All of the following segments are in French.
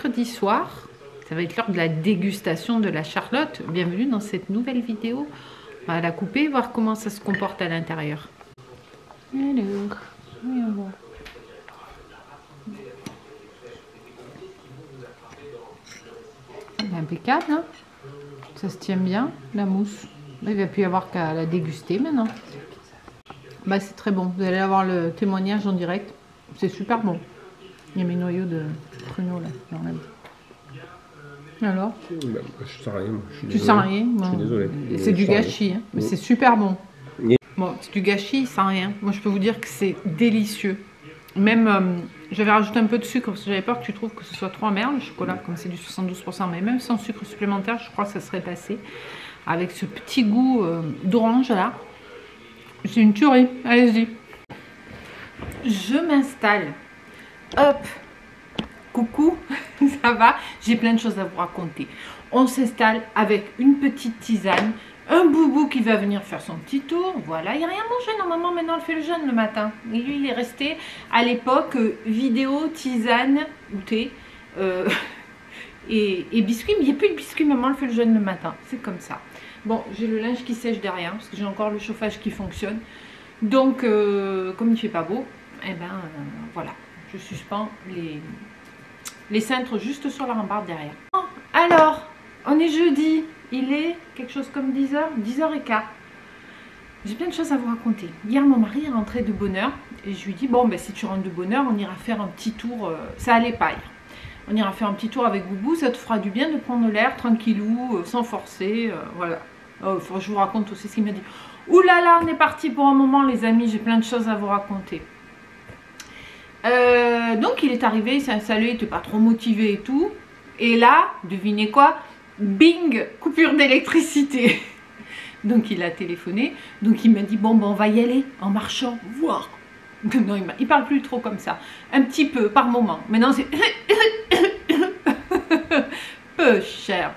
mercredi soir. Ça va être l'heure de la dégustation de la Charlotte. Bienvenue dans cette nouvelle vidéo. On va la couper, voir comment ça se comporte à l'intérieur. Alors, voyons. Impeccable, hein? Ça se tient bien, la mousse. Il ne va plus y avoir qu'à la déguster maintenant. Bah, c'est très bon. Vous allez avoir le témoignage en direct. C'est super bon. Il y a mes noyaux de pruneaux là dans la vie. Alors? Bah, je sens rien. Tu sens rien? Bon. Je suis désolé. C'est du gâchis, hein. Mais c'est super bon. Bon, c'est du gâchis sans rien. Moi, je peux vous dire que c'est délicieux. Même, j'avais rajouté un peu de sucre parce que j'avais peur que tu trouves que ce soit trop amer le chocolat, comme c'est du 72%. Mais même sans sucre supplémentaire, je crois que ça serait passé. Avec ce petit goût d'orange là. C'est une tuerie. Allez-y. Je m'installe. Hop. Coucou, ça va? J'ai plein de choses à vous raconter. On s'installe avec une petite tisane. Un boubou qui va venir faire son petit tour. Voilà, il n'y a rien mangé. Normalement, maintenant, elle fait le jeûne le matin. Et lui, il est resté à l'époque vidéo, tisane ou thé et biscuits. Mais il n'y a plus de biscuits. Maman, elle fait le jeûne le matin. C'est comme ça. Bon, j'ai le linge qui sèche derrière parce que j'ai encore le chauffage qui fonctionne. Donc, comme il ne fait pas beau, eh ben, voilà. Je suspends les cintres juste sur la rambarde derrière. Alors, on est jeudi. Il est quelque chose comme 10h, 10h15. J'ai plein de choses à vous raconter. Hier, mon mari est rentré de bonne heure. Et je lui dis, bon, ben, si tu rentres de bonne heure, on ira faire un petit tour. Ça allait pas hier. On ira faire un petit tour avec Boubou. Ça te fera du bien de prendre l'air tranquillou, sans forcer. Voilà. Faut que je vous raconte aussi ce qu'il m'a dit. Ouh là là, on est parti pour un moment, les amis. J'ai plein de choses à vous raconter. Donc, il est arrivé, il s'est installé, il n'était pas trop motivé et tout. Et là, devinez quoi? Bing, coupure d'électricité. Donc il a téléphoné. Donc il m'a dit bon, on va y aller en marchant, voir. Non, il parle plus trop comme ça. Un petit peu par moment. Maintenant c'est peu cher.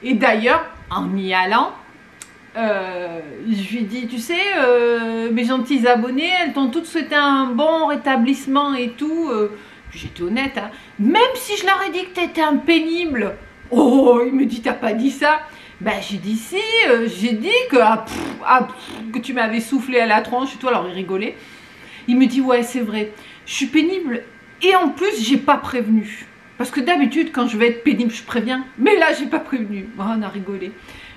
Et d'ailleurs, en y allant, je lui ai dit, tu sais, mes gentils abonnés, elles t'ont toutes souhaité un bon rétablissement et tout. J'étais honnête, hein. Même si je leur ai dit que t'étais un pénible. Oh, il me dit, t'as pas dit ça? Ben, j'ai dit si, j'ai dit que, que tu m'avais soufflé à la tronche et tout, alors il rigolait. Il me dit, ouais, c'est vrai, je suis pénible et en plus, j'ai pas prévenu. Parce que d'habitude, quand je vais être pénible, je préviens, mais là, j'ai pas prévenu. Bon, on a rigolé.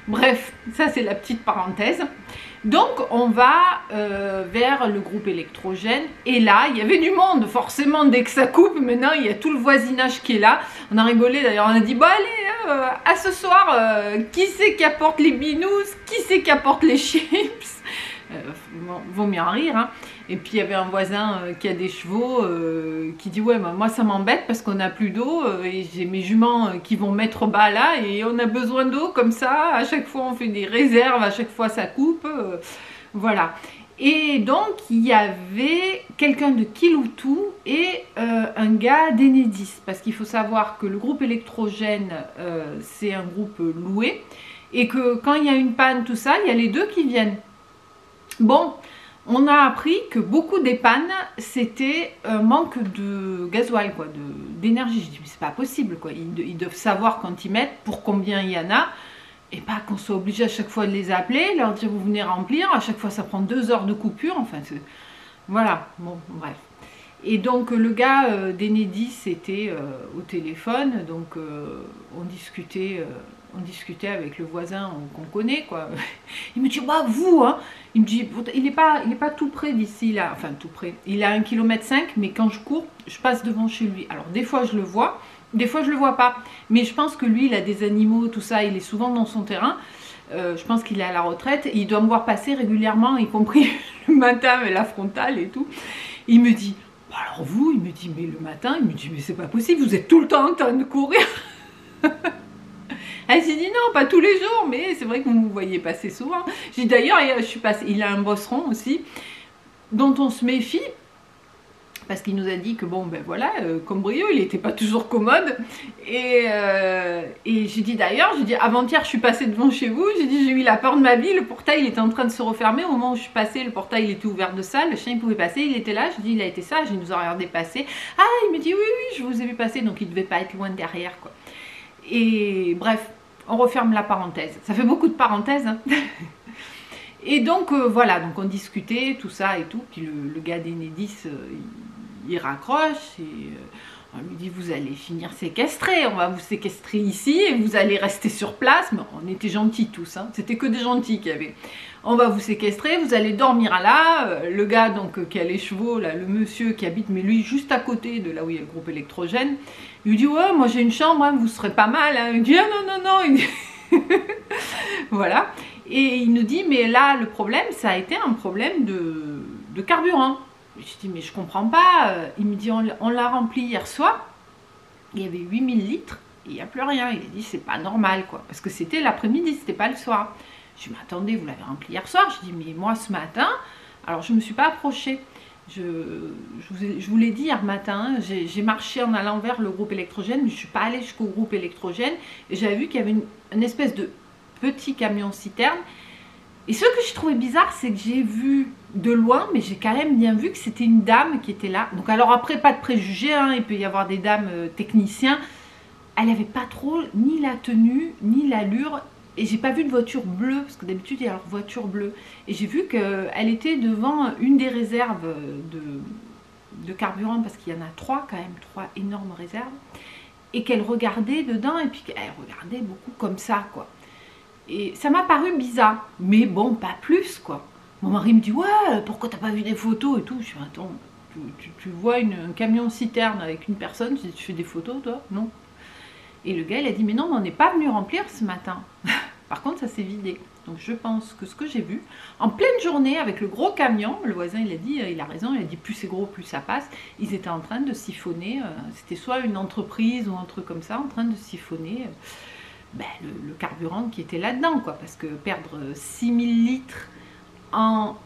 Bref, ça, c'est la petite parenthèse. Donc, on va vers le groupe électrogène. Et là, il y avait du monde, forcément, dès que ça coupe. Maintenant, il y a tout le voisinage qui est là. On a rigolé, d'ailleurs, on a dit, bon, allez, à ce soir, qui c'est qui apporte les binous? Qui c'est qui apporte les chips? Vaut mieux en rire, hein. Et puis, il y avait un voisin qui a des chevaux qui dit, ouais, bah, moi, ça m'embête parce qu'on n'a plus d'eau. Et j'ai mes juments qui vont mettre bas là. Et on a besoin d'eau comme ça. À chaque fois, on fait des réserves. À chaque fois, ça coupe. Voilà. Et donc, il y avait quelqu'un de Kiloutou et un gars d'Enedis. Parce qu'il faut savoir que le groupe électrogène, c'est un groupe loué. Et que quand il y a une panne, tout ça, il y a les deux qui viennent. Bon, on a appris que beaucoup des pannes, c'était un manque de gasoil, quoi, d'énergie. Je dis, mais c'est pas possible, quoi. Ils doivent savoir quand ils mettent, pour combien il y en a. Et pas qu'on soit obligé à chaque fois de les appeler, leur dire vous venez remplir, à chaque fois ça prend 2 heures de coupure, enfin voilà, bon bref. Et donc le gars d'Enedis était au téléphone, donc on discutait avec le voisin qu'on connaît, quoi. Il me dit bah vous, hein, il me dit il est pas tout près d'ici là, enfin tout près, il est à 1,5 km, mais quand je cours, je passe devant chez lui. Alors des fois je le vois. Des fois, je le vois pas. Mais je pense que lui, il a des animaux, tout ça. Il est souvent dans son terrain. Je pense qu'il est à la retraite. Et il doit me voir passer régulièrement, y compris le matin avec la frontale et tout. Il me dit, bah alors vous, il me dit, mais le matin, il me dit, mais c'est pas possible, vous êtes tout le temps en train de courir. Elle s'est dit, non, pas tous les jours, mais c'est vrai que vous me voyez passer souvent. J'ai dit, d'ailleurs, je suis passée, il a un bosseron aussi, dont on se méfie. parce qu'il nous a dit que bon ben voilà, comme Brio, il n'était pas toujours commode. Et j'ai dit d'ailleurs, j'ai dit avant-hier je suis passée devant chez vous, j'ai dit j'ai eu la peur de ma vie, le portail il était en train de se refermer, au moment où je suis passée, le portail il était ouvert de ça, le chien il pouvait passer, il était là, je dis il a été sage, il nous a regardé passer. Ah, il me dit oui oui je vous ai vu passer, donc il devait pas être loin derrière quoi. Et bref, on referme la parenthèse, ça fait beaucoup de parenthèses hein. Et donc voilà, donc on discutait tout ça et tout, puis le gars d'Enedis il raccroche et on lui dit vous allez finir séquestré, on va vous séquestrer ici et vous allez rester sur place. Mais on était gentils tous, hein. C'était que des gentils qu'il y avait. On va vous séquestrer, vous allez dormir là. Le gars donc qui a les chevaux, là, le monsieur qui habite, mais lui juste à côté de là où il y a le groupe électrogène, il lui dit ouais moi j'ai une chambre, hein, vous serez pas mal. Hein. Il dit ah non non non. Il dit... voilà. Et il nous dit mais là le problème ça a été un problème de carburant. Je dis mais je comprends pas. Il me dit on l'a rempli hier soir, il y avait 8000 litres et il n'y a plus rien. Il a dit c'est pas normal quoi, parce que c'était l'après-midi, c'était pas le soir. Je dis mais attendez, vous l'avez rempli hier soir. Je dis mais moi ce matin, alors je me suis pas approchée. Je vous l'ai dit hier matin, j'ai marché en allant vers le groupe électrogène, mais je suis pas allée jusqu'au groupe électrogène et j'avais vu qu'il y avait une espèce de petit camion citerne. Et ce que je trouvais bizarre, c'est que j'ai vu de loin, mais j'ai quand même bien vu que c'était une dame qui était là. Donc alors après, pas de préjugés, hein, il peut y avoir des dames techniciens. Elle n'avait pas trop ni la tenue, ni l'allure. Et j'ai pas vu de voiture bleue, parce que d'habitude il y a leur voiture bleue. Et j'ai vu qu'elle était devant une des réserves de carburant, parce qu'il y en a 3 quand même, 3 énormes réserves. Et qu'elle regardait dedans, et puis qu'elle regardait beaucoup comme ça, quoi. Et ça m'a paru bizarre, mais bon, pas plus quoi. Mon mari me dit ouais, pourquoi t'as pas vu des photos et tout. Je suis attends, tu vois un camion citerne avec une personne, je dis tu fais des photos toi? Non. Et le gars il a dit mais non, on n'est pas venu remplir ce matin. Par contre ça s'est vidé. Donc je pense que ce que j'ai vu, en pleine journée avec le gros camion, le voisin il a dit, il a raison, il a dit plus c'est gros plus ça passe. Ils étaient en train de siphonner, c'était soit une entreprise ou un truc comme ça, en train de siphonner. Ben, le carburant qui était là-dedans, quoi, parce que perdre 6000 litres en...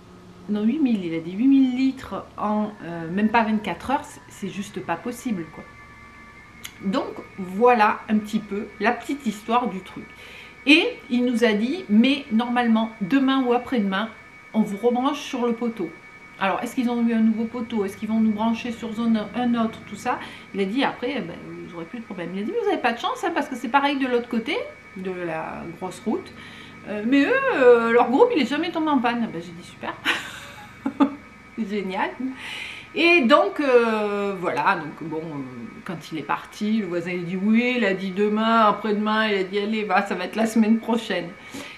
Non, 8000, il a dit 8000 litres en même pas 24 heures, c'est juste pas possible, quoi. Donc, voilà un petit peu la petite histoire du truc. Et il nous a dit, mais normalement, demain ou après-demain, on vous rebranche sur le poteau. Alors, est-ce qu'ils ont eu un nouveau poteau? Est-ce qu'ils vont nous brancher sur un autre? Tout ça. Il a dit, après, ben, vous n'aurez plus de problème. Il a dit, vous n'avez pas de chance, hein, parce que c'est pareil de l'autre côté, de la grosse route. Mais eux, leur groupe, il n'est jamais tombé en panne. Ben, j'ai dit, super. Génial. Et donc, voilà. Donc, bon, quand il est parti, le voisin, il a dit, oui, il a dit demain, après-demain. Il a dit, allez, va, ça va être la semaine prochaine.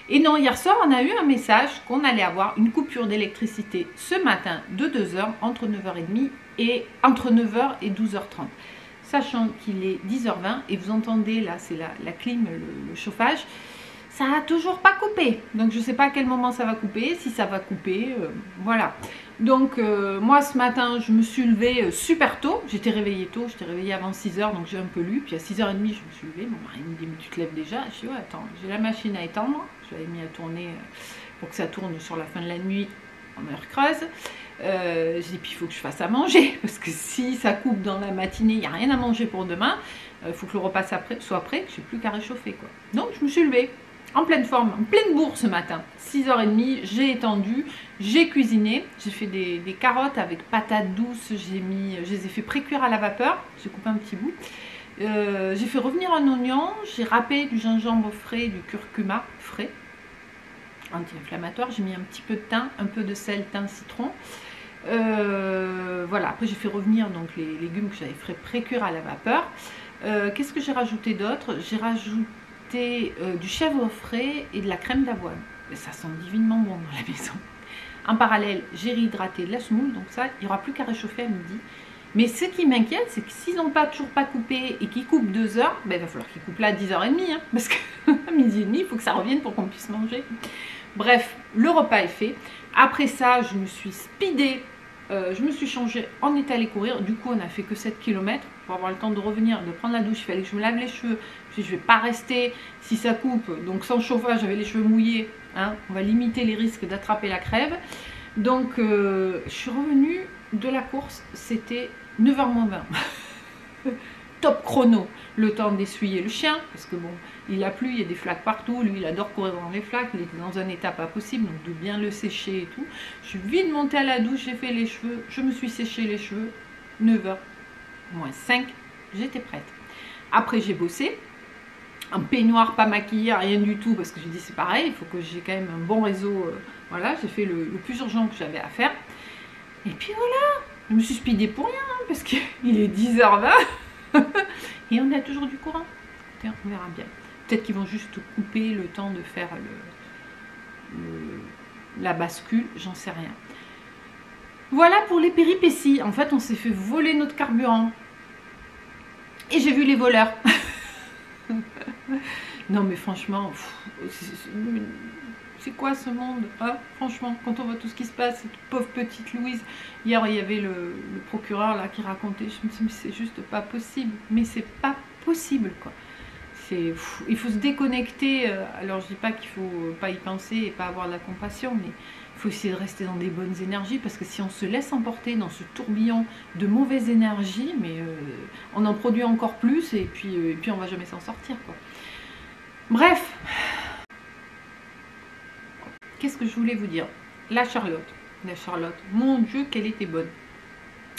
Et non, hier soir, on a eu un message qu'on allait avoir une coupure d'électricité ce matin de 2 heures, entre 9h30 et entre 9h et 12h30. Sachant qu'il est 10h20 et vous entendez, là, c'est la clim, le chauffage, ça n'a toujours pas coupé. Donc, je ne sais pas à quel moment ça va couper, si ça va couper, voilà. Donc, moi, ce matin, je me suis levée super tôt. J'étais réveillée tôt, j'étais réveillée avant 6h, donc j'ai un peu lu. Puis à 6h30, je me suis levée. Mon mari me dit, mais tu te lèves déjà? Je dis, ouais, attends, j'ai la machine à étendre. Je l'avais mis à tourner pour que ça tourne sur la fin de la nuit en heure creuse. J'ai dit, puis il faut que je fasse à manger. Parce que si ça coupe dans la matinée, il n'y a rien à manger pour demain. Il faut que le repas soit prêt, que je n'ai plus qu'à réchauffer, quoi. Donc, je me suis levée. En pleine forme, en pleine bourre ce matin, 6h30, j'ai étendu, j'ai cuisiné, j'ai fait des carottes avec patates douces, je les ai fait pré-cuire à la vapeur, j'ai coupé un petit bout, j'ai fait revenir un oignon, j'ai râpé du gingembre frais, du curcuma frais, anti-inflammatoire, j'ai mis un petit peu de thym, un peu de sel, thym, citron, voilà, après j'ai fait revenir donc les légumes que j'avais fait pré-cuire à la vapeur. Qu'est-ce que j'ai rajouté d'autre? J'ai rajouté du chèvre frais et de la crème d'avoine. Ça sent divinement bon dans la maison. En parallèle, j'ai réhydraté de la semoule, donc ça, il n'y aura plus qu'à réchauffer à midi. Mais ce qui m'inquiète, c'est que s'ils n'ont toujours pas coupé et qu'ils coupent 2 heures, ben, il va falloir qu'ils coupent là à 10h30, hein, parce qu'à midi et demi, il faut que ça revienne pour qu'on puisse manger. Bref, le repas est fait. Après ça, je me suis speedée, je me suis changée en étalée courir. Du coup, on n'a fait que 7 km pour avoir le temps de revenir, de prendre la douche. Il fallait que je me lave les cheveux. Je ne vais pas rester si ça coupe. Donc sans chauffage, j'avais les cheveux mouillés. Hein, on va limiter les risques d'attraper la crève. Donc je suis revenue de la course, c'était 9h moins 20. Top chrono, le temps d'essuyer le chien, parce que bon, il a plu, il y a des flaques partout, lui il adore courir dans les flaques, il était dans un état pas possible, donc de bien le sécher et tout. Je suis vite montée à la douche, j'ai fait les cheveux, je me suis séché les cheveux, 9h moins 5, j'étais prête. Après j'ai bossé, en peignoir, pas maquillée, rien du tout, parce que j'ai dit c'est pareil, il faut que j'ai quand même un bon réseau, voilà, j'ai fait le plus urgent que j'avais à faire. Et puis voilà, je me suis speedée pour rien, hein, parce qu'il est 10h20. Et on a toujours du courant. On verra bien. Peut-être qu'ils vont juste couper le temps de faire la bascule, j'en sais rien. Voilà pour les péripéties. En fait, on s'est fait voler notre carburant. Et j'ai vu les voleurs. Non mais franchement, c'est quoi ce monde, hein? Franchement, quand on voit tout ce qui se passe, cette pauvre petite Louise. Hier, il y avait le procureur là qui racontait, je me suis dit, c'est juste pas possible. Mais c'est pas possible, quoi. Il faut se déconnecter. Alors, je dis pas qu'il faut pas y penser et pas avoir de la compassion, mais il faut essayer de rester dans des bonnes énergies, parce que si on se laisse emporter dans ce tourbillon de mauvaises énergies, mais on en produit encore plus, et puis on va jamais s'en sortir, quoi. Bref. Qu'est-ce que je voulais vous dire? La Charlotte, mon Dieu, qu'elle était bonne.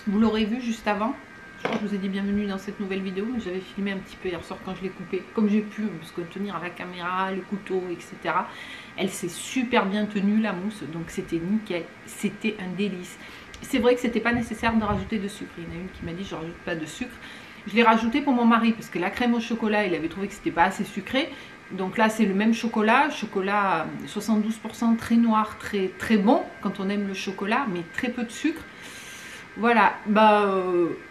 Vous l'aurez vu juste avant. Je crois que je vous ai dit bienvenue dans cette nouvelle vidéo, mais j'avais filmé un petit peu hier soir quand je l'ai coupée, comme j'ai pu, parce que tenir à la caméra, le couteau, etc. Elle s'est super bien tenue, la mousse, donc c'était nickel, c'était un délice. C'est vrai que c'était pas nécessaire de rajouter de sucre. Il y en a une qui m'a dit je rajoute pas de sucre. Je l'ai rajouté pour mon mari, parce que la crème au chocolat, il avait trouvé que c'était pas assez sucré. Donc là, c'est le même chocolat 72% très noir, très bon, quand on aime le chocolat, mais très peu de sucre. Voilà, bah,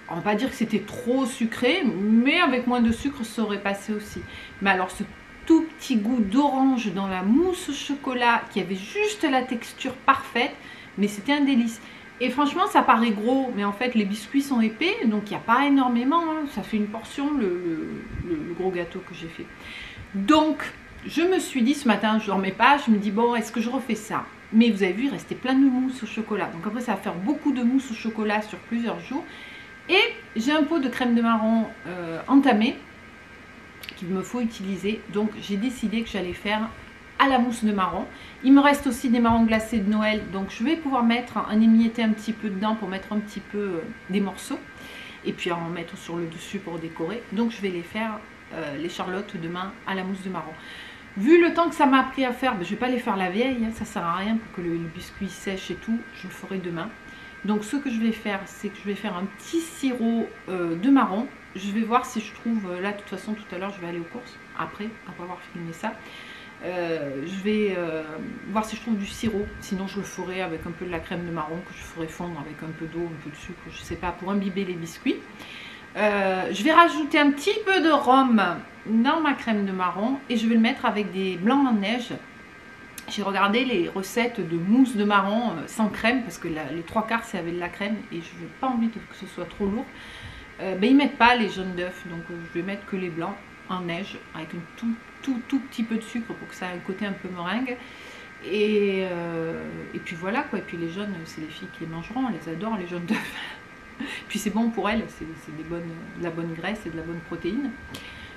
on va pas dire que c'était trop sucré, mais avec moins de sucre, ça aurait passé aussi. Mais alors, ce tout petit goût d'orange dans la mousse au chocolat, qui avait juste la texture parfaite, mais c'était un délice. Et franchement, ça paraît gros, mais en fait, les biscuits sont épais, donc il n'y a pas énormément, hein. Ça fait une portion, le gros gâteau que j'ai fait. Donc, je me suis dit ce matin, je ne dormais pas, je me dis bon, est-ce que je refais ça? Mais vous avez vu, il restait plein de mousse au chocolat. Donc après, ça va faire beaucoup de mousse au chocolat sur plusieurs jours. Et j'ai un pot de crème de marron entamé qu'il me faut utiliser. Donc, j'ai décidé que j'allais faire à la mousse de marron. Il me reste aussi des marrons glacés de Noël. Donc, je vais pouvoir mettre un émietté un petit peu dedans pour mettre un petit peu des morceaux. Et puis, en mettre sur le dessus pour décorer. Donc, je vais les faire... les charlottes demain à la mousse de marron. Vu le temps que ça m'a pris à faire, ben, je ne vais pas les faire la veille, hein, ça ne sert à rien pour que le biscuit sèche et tout, je le ferai demain. Donc ce que je vais faire, c'est que je vais faire un petit sirop de marron. Je vais voir si je trouve, là de toute façon tout à l'heure je vais aller aux courses, après avoir filmé ça. Je vais voir si je trouve du sirop, sinon je le ferai avec un peu de la crème de marron que je ferai fondre avec un peu d'eau, un peu de sucre, je ne sais pas, pour imbiber les biscuits. Je vais rajouter un petit peu de rhum dans ma crème de marron et je vais le mettre avec des blancs en neige. J'ai regardé les recettes de mousse de marron sans crème, parce que les 3/4 c'est avec de la crème et je n'ai pas envie que ce soit trop lourd. Ben, ils ne mettent pas les jaunes d'œufs, donc je vais mettre que les blancs en neige avec un tout petit peu de sucre pour que ça ait un côté un peu meringue. Et puis voilà quoi, et puis les jaunes, c'est les filles qui les mangeront, elles adorent les jaunes d'œufs. Puis c'est bon pour elles, c'est de la bonne graisse et de la bonne protéine.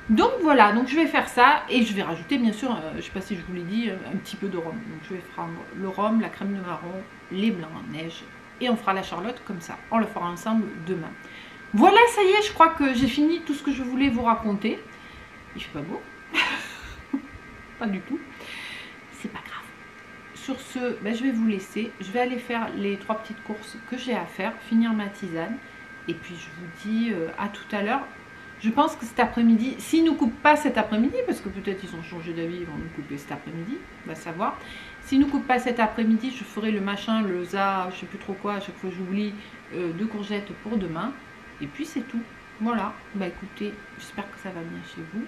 Donc voilà, donc je vais faire ça et je vais rajouter bien sûr, je ne sais pas si je vous l'ai dit, un petit peu de rhum. Donc je vais prendre le rhum, la crème de marron, les blancs en neige et on fera la charlotte comme ça. On le fera ensemble demain. Voilà, ça y est, je crois que j'ai fini tout ce que je voulais vous raconter. Il fait pas beau. Pas du tout. C'est pas grave. Sur ce, ben, je vais vous laisser. Je vais aller faire les 3 petites courses que j'ai à faire, finir ma tisane. Et puis je vous dis à tout à l'heure. Je pense que cet après-midi, s'ils ne nous coupent pas cet après-midi, parce que peut-être ils ont changé d'avis, ils vont nous couper cet après-midi, on va savoir. S'ils ne nous coupent pas cet après-midi, je ferai le machin, le za, je sais plus trop quoi, à chaque fois j'oublie, de courgettes pour demain. Et puis c'est tout. Voilà. Bah écoutez, j'espère que ça va bien chez vous.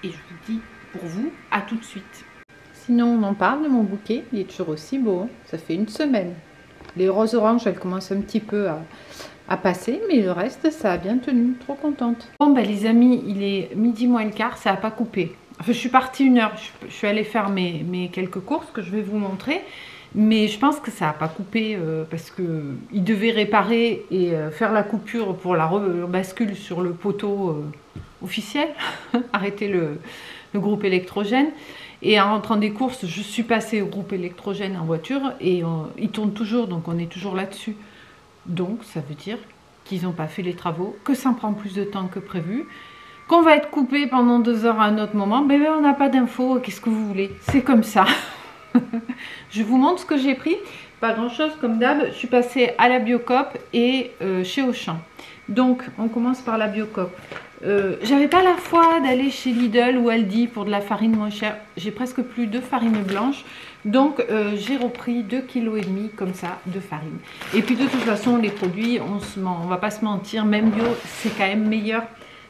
Et je vous dis pour vous, à tout de suite. Sinon, on en parle de mon bouquet, il est toujours aussi beau, hein. Ça fait une semaine. Les roses oranges, elles commencent un petit peu à passer, mais le reste, ça a bien tenu, trop contente. Bon, ben les amis, il est midi moins le quart, ça n'a pas coupé. Enfin, je suis partie 1 heure, je suis allée faire mes quelques courses que je vais vous montrer. Mais je pense que ça n'a pas coupé parce qu'il devait réparer et faire la coupure pour la bascule sur le poteau officiel, arrêter le groupe électrogène. Et en rentrant des courses, je suis passée au groupe électrogène en voiture et il tourne toujours, donc on est toujours là-dessus. Donc ça veut dire qu'ils n'ont pas fait les travaux, que ça prend plus de temps que prévu, qu'on va être coupé pendant 2 heures à un autre moment. Ben, on n'a pas d'infos, qu'est-ce que vous voulez? C'est comme ça. Je vous montre ce que j'ai pris. Pas grand-chose comme d'hab. Je suis passée à la Biocoop et chez Auchan. Donc on commence par la Biocoop. J'avais pas la foi d'aller chez Lidl ou Aldi pour de la farine moins chère. J'ai presque plus de farine blanche. Donc j'ai repris 2,5 kg comme ça de farine. Et puis de toute façon les produits, on va pas se mentir, même bio, c'est quand même meilleur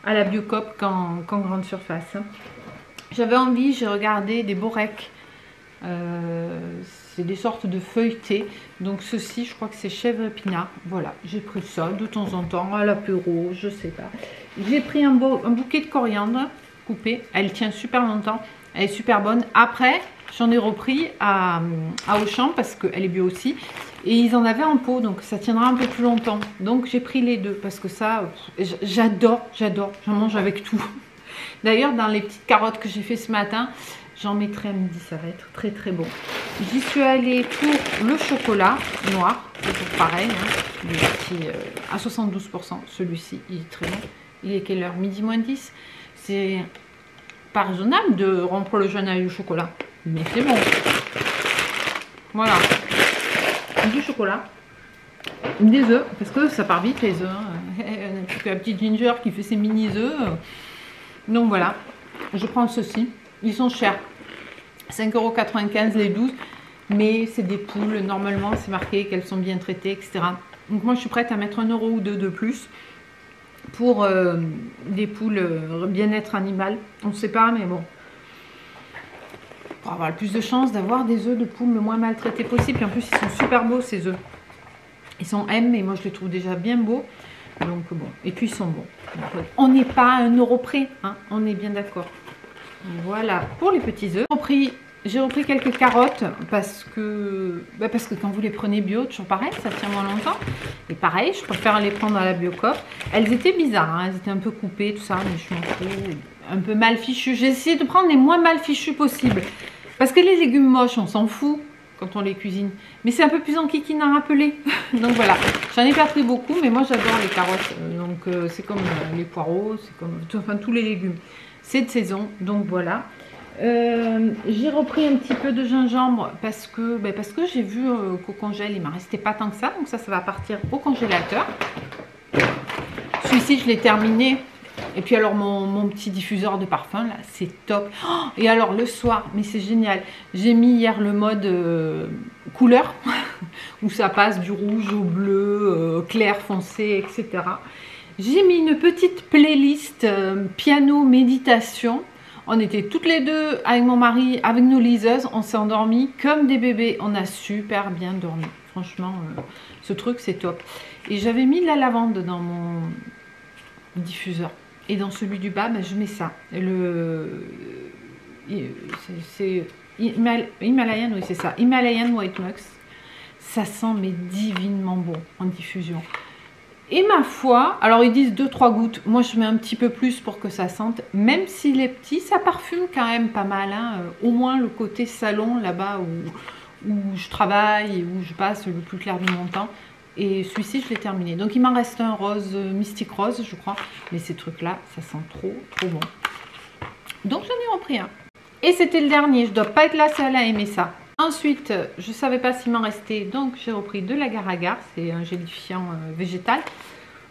à la Biocoop qu'en grande surface. J'avais envie, j'ai regardé des Borek. C'est des sortes de feuilletés. Donc ceci, je crois que c'est chèvre épinard. Voilà, j'ai pris ça de temps en temps à l'apéro, je sais pas. J'ai pris un bouquet de coriandre coupé. Elle tient super longtemps. Elle est super bonne. Après, j'en ai repris à Auchan parce qu'elle est bio aussi. Et ils en avaient en pot, donc ça tiendra un peu plus longtemps. Donc j'ai pris les deux parce que ça, j'adore. J'en mange avec tout. D'ailleurs, dans les petites carottes que j'ai fait ce matin, j'en mettrai à midi, ça va être très très bon. J'y suis allée pour le chocolat noir, toujours pareil, hein, à 72%. Celui-ci, il est très bon. Il est quelle heure? Midi moins 10. C'est pas raisonnable de rompre le jeûne avec du chocolat, mais c'est bon. Voilà. Du chocolat, des œufs, parce que ça part vite les œufs. Hein. La petite Ginger qui fait ses mini œufs. Donc voilà, je prends ceci. Ils sont chers, 5,95 € les 12, mais c'est des poules, normalement c'est marqué qu'elles sont bien traitées, etc. Donc moi je suis prête à mettre 1 € ou 2 de plus pour des poules bien-être animal. On ne sait pas, mais bon, pour avoir le plus de chance d'avoir des œufs de poules le moins maltraités possible. Et en plus ils sont super beaux ces œufs. Ils sont M, mais moi je les trouve déjà bien beaux. Donc bon, et puis ils sont bons. Donc, on n'est pas à 1 € près, hein, on est bien d'accord. Voilà pour les petits œufs. J'ai repris quelques carottes parce que quand vous les prenez bio, toujours pareil, ça tient moins longtemps. Et pareil, je préfère les prendre à la Biocoop. Elles étaient bizarres, hein, elles étaient un peu coupées, tout ça, mais je m'en fous. Un peu mal fichues. J'ai essayé de prendre les moins mal fichus possibles. Parce que les légumes moches, on s'en fout quand on les cuisine. Mais c'est un peu plus enquiquine à rappeler. Donc voilà, j'en ai pas pris beaucoup, mais moi j'adore les carottes. Donc c'est comme les poireaux, c'est comme enfin, tous les légumes. C'est de saison, donc voilà. J'ai repris un petit peu de gingembre parce que j'ai vu qu'au congèle il m'en restait pas tant que ça, donc ça va partir au congélateur. Celui-ci je l'ai terminé. Et puis alors mon petit diffuseur de parfum là, c'est top. Oh, et alors le soir, mais c'est génial, j'ai mis hier le mode couleur où ça passe du rouge au bleu, clair foncé, etc. J'ai mis une petite playlist piano méditation. On était toutes les deux avec mon mari, avec nos liseuses. On s'est endormis comme des bébés. On a super bien dormi. Franchement, ce truc, c'est top. Et j'avais mis de la lavande dans mon diffuseur. Et dans celui du bas, je mets ça. C'est Himalayan, oui, c'est ça. Himalayan White Mux. Ça sent mais divinement bon en diffusion. Et ma foi, alors ils disent 2-3 gouttes, moi je mets un petit peu plus pour que ça sente, même s'il est petit, ça parfume quand même pas mal, hein. Au moins le côté salon là-bas où je travaille et où je passe le plus clair de mon temps. Et celui-ci je l'ai terminé, donc il m'en reste un rose, Mystique Rose je crois, mais ces trucs là, ça sent trop bon. Donc j'en ai repris un. Et c'était le dernier, je dois pas être la seule à aimer ça. Ensuite, je ne savais pas s'il m'en restait, donc j'ai repris de l'agar-agar, c'est un gélifiant végétal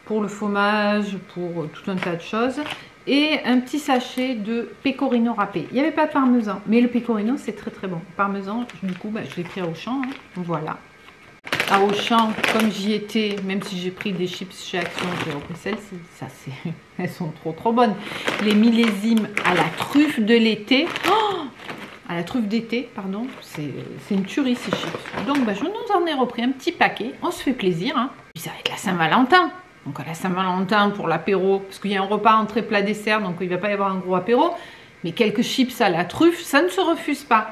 pour le fromage, pour tout un tas de choses. Et un petit sachet de pecorino râpé. Il n'y avait pas de parmesan, mais le pecorino c'est très très bon. Parmesan, du coup, je l'ai pris à Auchan, hein. Voilà. À Auchan, comme j'y étais, même si j'ai pris des chips chez Action, j'ai repris celles-ci, elles sont trop bonnes. Les millésimes à la truffe de l'été. Oh, à la truffe d'été, pardon, c'est une tuerie ces chips. Donc je nous en ai repris un petit paquet, on se fait plaisir, hein. Puis ça va être la Saint-Valentin, donc à la Saint-Valentin pour l'apéro, parce qu'il y a un repas entrée plat dessert, donc il ne va pas y avoir un gros apéro, mais quelques chips à la truffe, ça ne se refuse pas.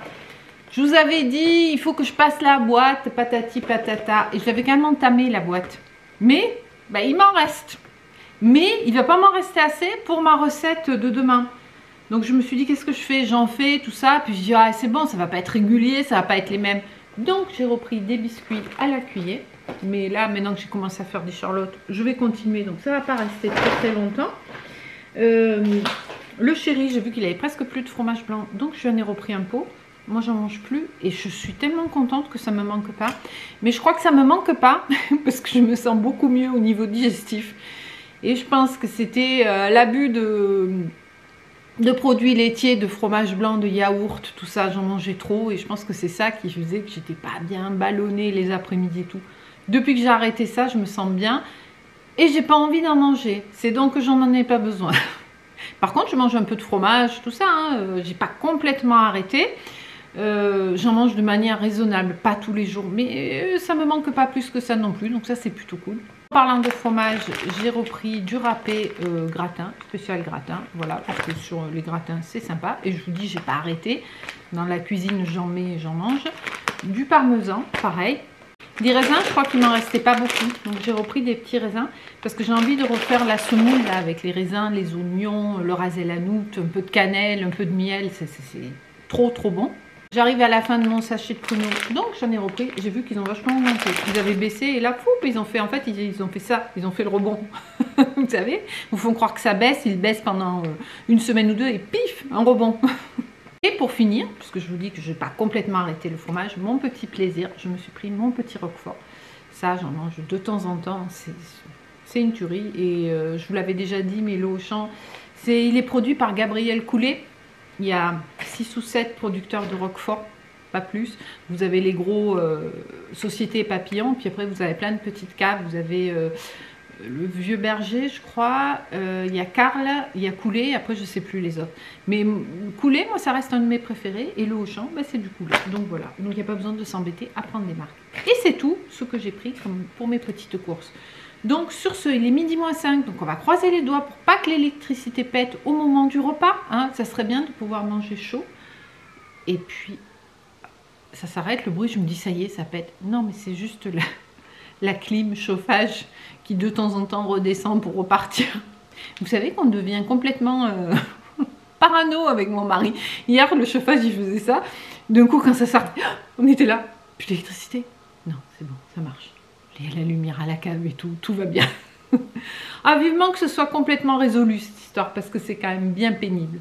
Je vous avais dit, il faut que je passe la boîte, patati patata. Et je l'avais quand même entamé la boîte. Mais, bah, il m'en reste. Mais il ne va pas m'en rester assez pour ma recette de demain. Donc je me suis dit, qu'est-ce que je fais? J'en fais, tout ça. Puis je dis, ah, c'est bon, ça va pas être régulier, ça va pas être les mêmes. Donc j'ai repris des biscuits à la cuillère. Mais là, maintenant que j'ai commencé à faire des charlottes, je vais continuer. Donc ça va pas rester très très longtemps. Le chéri, j'ai vu qu'il avait presque plus de fromage blanc. Donc je lui en ai repris un pot. Moi, j'en mange plus. Et je suis tellement contente que ça me manque pas. Mais je crois que ça me manque pas. Parce que je me sens beaucoup mieux au niveau digestif. Et je pense que c'était l'abus de produits laitiers, de fromage blanc, de yaourt, tout ça, j'en mangeais trop et je pense que c'est ça qui faisait que j'étais pas bien ballonnée les après-midi et tout. Depuis que j'ai arrêté ça, je me sens bien et j'ai pas envie d'en manger. C'est donc que j'en ai pas besoin. Par contre, je mange un peu de fromage, tout ça, hein. J'ai pas complètement arrêté. J'en mange de manière raisonnable, pas tous les jours, mais ça me manque pas plus que ça non plus, donc ça c'est plutôt cool. En parlant de fromage, j'ai repris du râpé gratin, spécial gratin, voilà, parce que sur les gratins c'est sympa, et je vous dis, j'ai pas arrêté, dans la cuisine j'en mets et j'en mange. Du parmesan, pareil. Des raisins, je crois qu'il m'en restait pas beaucoup, donc j'ai repris des petits raisins, parce que j'ai envie de refaire la semoule là, avec les raisins, les oignons, le ras el hanout, un peu de cannelle, un peu de miel, c'est trop trop bon. J'arrive à la fin de mon sachet de pruneaux, donc j'en ai repris. J'ai vu qu'ils ont vachement augmenté. Ils avaient baissé et là, pouf, ils ont fait, en fait, ils ont fait ça. Ils ont fait le rebond. Vous savez, ils font croire que ça baisse. Ils baissent pendant une semaine ou deux et pif, un rebond. Et pour finir, puisque je vous dis que je n'ai pas complètement arrêté le fromage, mon petit plaisir, je me suis pris mon petit roquefort. Ça, j'en mange de temps en temps. C'est une tuerie. Et je vous l'avais déjà dit, mais le Auchan, il est produit par Gabriel Coulet. Il y a 6 ou 7 producteurs de roquefort, pas plus. Vous avez les gros sociétés papillons, puis après vous avez plein de petites caves. Vous avez le Vieux Berger, je crois. Il y a Karl, il y a Coulet, après je ne sais plus les autres. Mais Coulet, moi ça reste un de mes préférés. Et le Auchan, ben, c'est du Coulet. Donc voilà, donc il n'y a pas besoin de s'embêter à prendre des marques. Et c'est tout ce que j'ai pris pour mes petites courses. Donc sur ce, il est midi moins 5, donc on va croiser les doigts pour pas que l'électricité pète au moment du repas. Hein. Ça serait bien de pouvoir manger chaud. Et puis, ça s'arrête, le bruit, je me dis ça y est, ça pète. Non, mais c'est juste la clim, chauffage, qui de temps en temps redescend pour repartir. Vous savez qu'on devient complètement parano avec mon mari. Hier, le chauffage, il faisait ça. D'un coup, quand ça s'arrête, on était là. Plus d'électricité. Non, c'est bon, ça marche. Il y a la lumière à la cave et tout va bien. Ah, vivement que ce soit complètement résolu cette histoire, parce que c'est quand même bien pénible.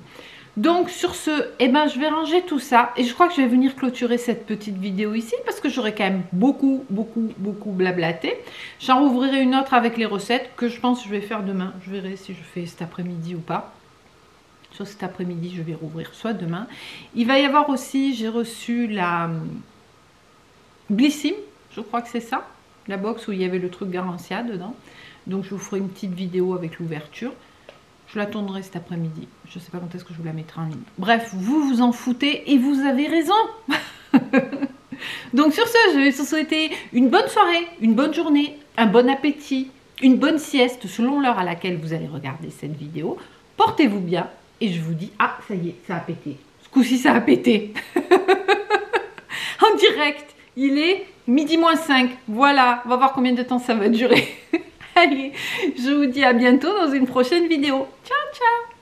Donc sur ce, eh ben, je vais ranger tout ça et je crois que je vais venir clôturer cette petite vidéo ici parce que j'aurais quand même beaucoup blablaté. J'en rouvrirai une autre avec les recettes que je pense que je vais faire demain. Je verrai si je fais cet après-midi ou pas. Soit cet après-midi, je vais rouvrir, soit demain. Il va y avoir aussi, j'ai reçu la Glycym, je crois que c'est ça. La box où il y avait le truc Garantia dedans. Donc je vous ferai une petite vidéo avec l'ouverture. Je la tournerai cet après-midi. Je ne sais pas quand est-ce que je vous la mettrai en ligne. Bref, vous vous en foutez et vous avez raison. Donc sur ce, je vais vous souhaiter une bonne soirée, une bonne journée, un bon appétit, une bonne sieste selon l'heure à laquelle vous allez regarder cette vidéo. Portez-vous bien et je vous dis, ah ça y est, ça a pété. Ce coup-ci, ça a pété. En direct. Il est midi moins 5. Voilà, on va voir combien de temps ça va durer. Allez, je vous dis à bientôt dans une prochaine vidéo. Ciao, ciao!